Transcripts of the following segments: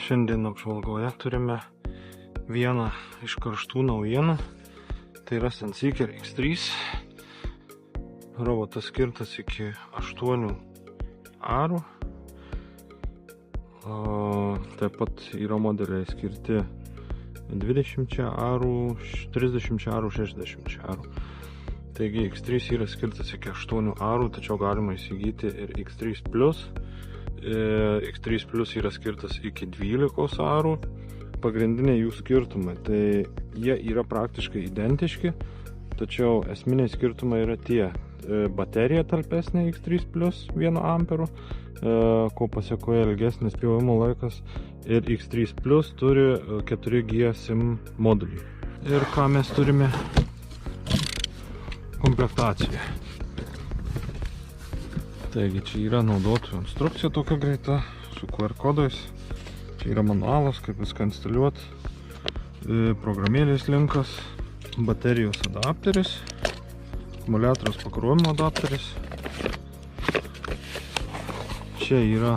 Šiandien apžvalgoje turime vieną iš karštų naujienų. Tai yra Senseeker X3. Robotas skirtas iki 8 arų. Taip pat yra modeliai skirti 20 arų, 30 arų, 60 arų. Taigi X3 yra skirtas iki 8 arų, tačiau galima įsigyti ir X3 Plus. X3 Plus yra skirtas iki 12 arų. Pagrindiniai jų skirtumai, tai jie yra praktiškai identiški, tačiau esminiai skirtumai yra tie. Baterija talpesnė X3 Plus 1 amperų, ko pasiekoje ilgesnis pjovimo laikas, ir X3 Plus turi 4G SIM modulį. Ir ką mes turime komplektacijoje. Taigi čia yra naudotojų instrukcija tokia greita, su QR kodais. Čia yra manualas, kaip viską instaliuoti, programėlės linkas, baterijos adapteris, akumuliatoriaus pakrovimo adapteris. Čia yra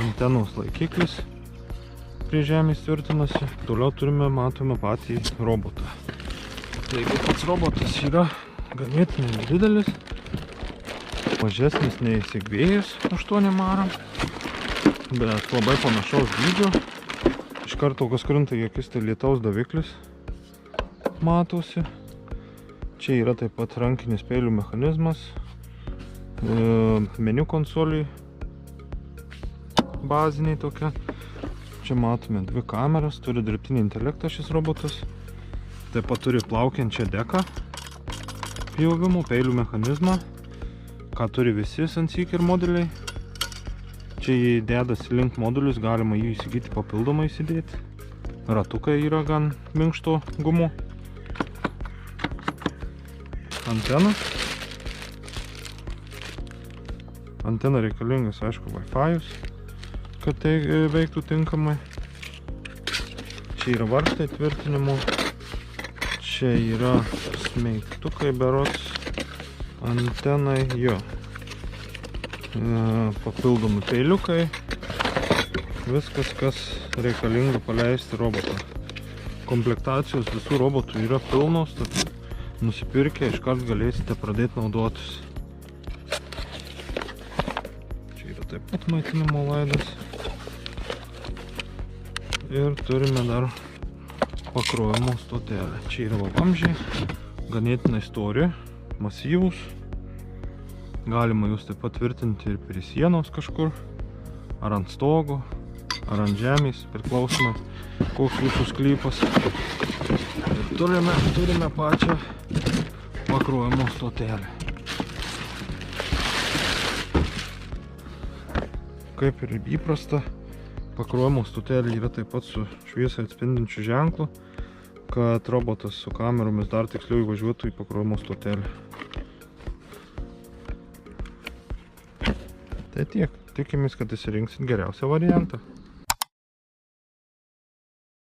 antenos laikiklis, prie žemės tvirtinasi. Toliau matome patį robotą. Taigi pats robotas yra ganėtinai didelis, mažesnis nei Segvėjus 8 aram, bet labai panašaus dydžio. Iš karto, kas krinta į akis, tai lietaus daviklis matosi. Čia yra taip pat rankinis peilių mechanizmas, meniu konsoliai baziniai tokia. Čia matome 2 kameras, turi dirbtinį intelektą šis robotas. Taip pat turi plaukiančią deką pjovimų, peilių mechanizmą, ką turi visi Senseeker modeliai. Čia jį dedasi link modulius, galima jį įsigyti papildomai įsidėti. Ratukai yra gan minkšto gumo. Antena. Antena reikalingas, aišku, Wi-Fi'us, kad tai veiktų tinkamai. Čia yra varžtai tvirtinimo. Čia yra smeigtukai berods antenai, jo. Papildomi peiliukai. Viskas, kas reikalinga paleisti robotą. Komplektacijos visų robotų yra pilnos, tad nusipirkę iškart galėsite pradėti naudotis. Čia yra taip pat maitinimo laidas. Ir turime dar pakrovimo stotelę. Čia yra vamzdžiai, ganėtinai stori, masyvūs. Galima jūs taip pat tvirtinti ir prie sienos kažkur, ar ant stogo, ar ant žemės, priklausomai koks jūsų sklypas. Ir turime pačią pakrovimo stotelę. Kaip ir įprasta, pakrovimo stotelė yra taip pat su šviesą atspindinčiu ženklu, kad robotas su kameromis dar tiksliau įvažiuotų į pakrovimo stotelę. Tai tiek. Tikimės, kad įsirinksit geriausią variantą.